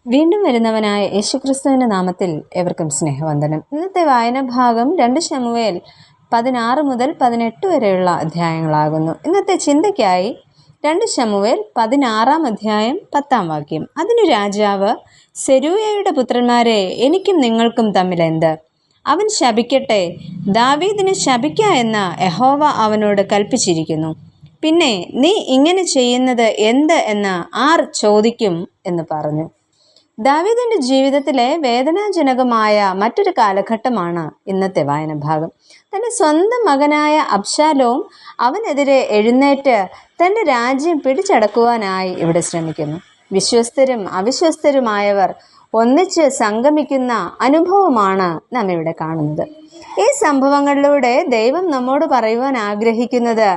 വീണ്ടും വരുന്നവനായ യേശുക്രിസ്തുവിന്റെ നാമത്തിൽ എവർക്കും സ്നേഹവന്ദനം. ഇന്നത്തെ വായന ഭാഗം 2 ശമൂവേൽ 16 മുതൽ 18 വരെയുള്ള അധ്യായങ്ങളാകുന്നു. ഇന്നത്തെ ചിന്തയ്ക്കായി 2 ശമൂവേൽ 16 അധ്യായം 10 വാക്യം. അതിനു രാജാവ്, സെരൂയയുടെ പുത്രന്മാരെ, എനിക്കും നിങ്ങൾക്കും തമ്മിൽ എന്ത്? അവൻ ശപിക്കട്ടെ, ദാവീദിനെ ശപിക്ക എന്ന് യഹോവ അവനോട് കൽപ്പിച്ചിരിക്കുന്നു. പിന്നെ നീ ഇങ്ങനെ ചെയ്യുന്നത് എന്ത് എന്ന് ആർ ചോദിക്കും എന്ന് പറഞ്ഞു. ദാവീദിന്റെ ജീവിതത്തിലെ വേദനാജനകമായ മറ്റൊരു കാലഘട്ടമാണ് ഇന്നത്തെ വായന ഭാഗം. തന്റെ സ്വന്തം മകനായ അബ്ശാലോം അവനെതിരെ എഴുന്നേറ്റ് തന്റെ രാജ്യം പിടിച്ചടക്കുവാനായി ഇവിടെ ശ്രമിക്കുന്നു. വിശ്വസ്തരും അവിശ്വസ്തരുമായവർ ഒന്നിച്ച് സംഗമിക്കുന്ന അനുഭവമാണ് നാം ഇവിടെ കാണുന്നത്. ഈ സംഭവങ്ങളിലൂടെ ദൈവം നമ്മോട് പറയുവാൻ ആഗ്രഹിക്കുന്നത്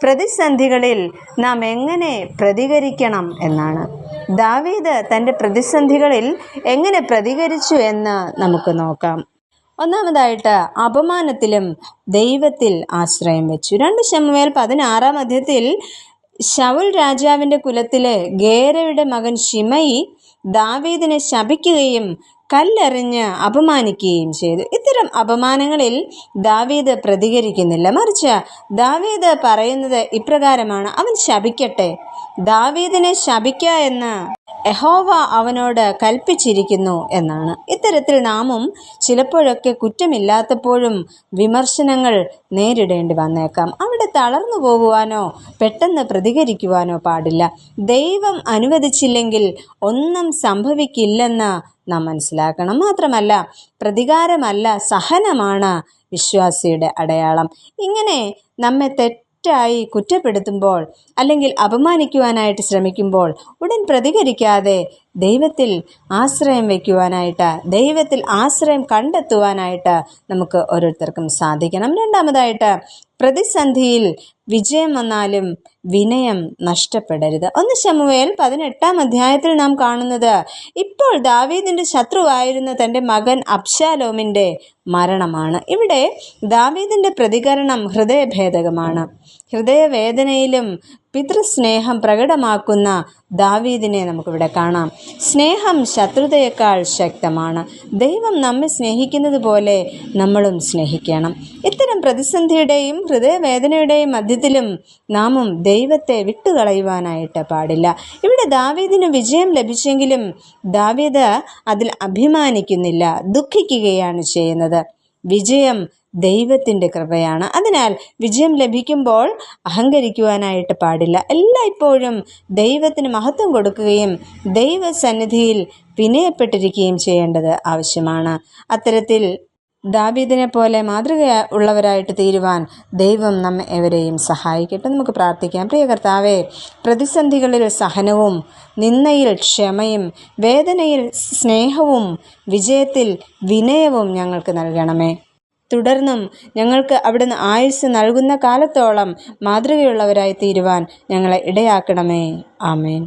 പ്രതിസന്ധികളിൽ നാം എങ്ങനെ പ്രതികരിക്കണം എന്നാണ്. ദാവീദ് തൻ്റെ പ്രതിസന്ധികളിൽ എങ്ങനെ പ്രതികരിച്ചു എന്ന് നമുക്ക് നോക്കാം. ഒന്നാമതായിട്ട് അപമാനത്തിലും ദൈവത്തിൽ ആശ്രയം വെച്ചു. 2 ശമൂവേൽ 16 അധ്യായത്തിൽ ശൗൽ രാജാവിൻ്റെ കുലത്തിലെ ഗേരയുടെ മകൻ ശിമയി ദാവീദിനെ ശപിക്കുകയും കല്ലെറിഞ്ഞ് അപമാനിക്കുകയും ചെയ്തു. ഇത്തരം അപമാനങ്ങളിൽ ദാവീദ് പ്രതികരിക്കുന്നില്ല. മറിച്ച് ദാവീദ് പറയുന്നത് ഇപ്രകാരമാണ്: അവൻ ശപിക്കട്ടെ, ദാവീദിനെ ശപിക്ക എന്ന് യഹോവ അവനോട് കൽപ്പിച്ചിരിക്കുന്നു എന്നാണ്. ഇത്തരത്തിൽ നാമും ചിലപ്പോഴൊക്കെ കുറ്റമില്ലാത്തപ്പോഴും വിമർശനങ്ങൾ നേരിടേണ്ടി വന്നേക്കാം. അവിടെ തളർന്നു പോകുവാനോ പെട്ടെന്ന് പ്രതികരിക്കുവാനോ പാടില്ല. ദൈവം അനുവദിച്ചില്ലെങ്കിൽ ഒന്നും സംഭവിക്കില്ലെന്ന് നാം മനസ്സിലാക്കണം. മാത്രമല്ല, പ്രതികാരമല്ല, സഹനമാണ് വിശ്വാസിയുടെ അടയാളം. ഇങ്ങനെ നമ്മെ തെറ്റായി കുറ്റപ്പെടുത്തുമ്പോൾ അല്ലെങ്കിൽ അപമാനിക്കുവാനായിട്ട് ശ്രമിക്കുമ്പോൾ ഉടൻ പ്രതികരിക്കാതെ ദൈവത്തിൽ ആശ്രയം വയ്ക്കുവാനായിട്ട്, ദൈവത്തിൽ ആശ്രയം കണ്ടെത്തുവാനായിട്ട് നമുക്ക് ഓരോരുത്തർക്കും സാധിക്കണം. രണ്ടാമതായിട്ട്, പ്രതിസന്ധിയിൽ വിജയം വന്നാലും വിനയം നഷ്ടപ്പെടരുത്. 1 ശമൂവേൽ 18 അധ്യായത്തിൽ നാം കാണുന്നത് ഇപ്പോൾ ദാവീദിന്റെ ശത്രുവായിരുന്ന തൻ്റെ മകൻ അബ്ശാലോമിൻ്റെ മരണമാണ്. ഇവിടെ ദാവീദിന്റെ പ്രതികരണം ഹൃദയഭേദകമാണ്. ഹൃദയവേദനയിലും പിതൃസ്നേഹം പ്രകടമാക്കുന്ന ദാവീദിനെ നമുക്കിവിടെ കാണാം. സ്നേഹം ശത്രുതയേക്കാൾ ശക്തമാണ്. ദൈവം നമ്മെ സ്നേഹിക്കുന്നത് പോലെ നമ്മളും സ്നേഹിക്കണം. ഇത്തരം പ്രതിസന്ധിയുടെയും ഹൃദയവേദനയുടെയും മധ്യത്തിലും നാമും ദൈവത്തെ വിട്ടുകളയുവാനായിട്ട് പാടില്ല. ഇവിടെ ദാവീദിന് വിജയം ലഭിച്ചെങ്കിലും ദാവീദ് അതിൽ അഭിമാനിക്കുന്നില്ല, ദുഃഖിക്കുകയാണ് ചെയ്യുന്നത്. വിജയം ദൈവത്തിൻ്റെ കൃപയാണ്. അതിനാൽ വിജയം ലഭിക്കുമ്പോൾ അഹങ്കരിക്കുവാനായിട്ട് പാടില്ല. എല്ലായ്പ്പോഴും ദൈവത്തിന് മഹത്വം കൊടുക്കുകയും ദൈവസന്നിധിയിൽ വിനയപ്പെട്ടിരിക്കുകയും ചെയ്യേണ്ടത് ആവശ്യമാണ്. അത്തരത്തിൽ ദാവീദിനെ പോലെ മാതൃക ഉള്ളവരായിട്ട് തീരുവാൻ ദൈവം നമ്മെ എവരെയും സഹായിക്കട്ടെ. നമുക്ക് പ്രാർത്ഥിക്കാം. പ്രിയ കർത്താവേ, പ്രതിസന്ധികളിൽ സഹനവും, നിന്ദയിൽ ക്ഷമയും, വേദനയിൽ സ്നേഹവും, വിജയത്തിൽ വിനയവും ഞങ്ങൾക്ക് നൽകണമേ. തുടർന്നും ഞങ്ങൾക്ക് അവിടുന്ന് ആയുസ്സ് നൽകുന്ന കാലത്തോളം മാതൃകയുള്ളവരായി തീരുവാൻ ഞങ്ങളെ ഇടയാക്കണമേ. ആമേൻ.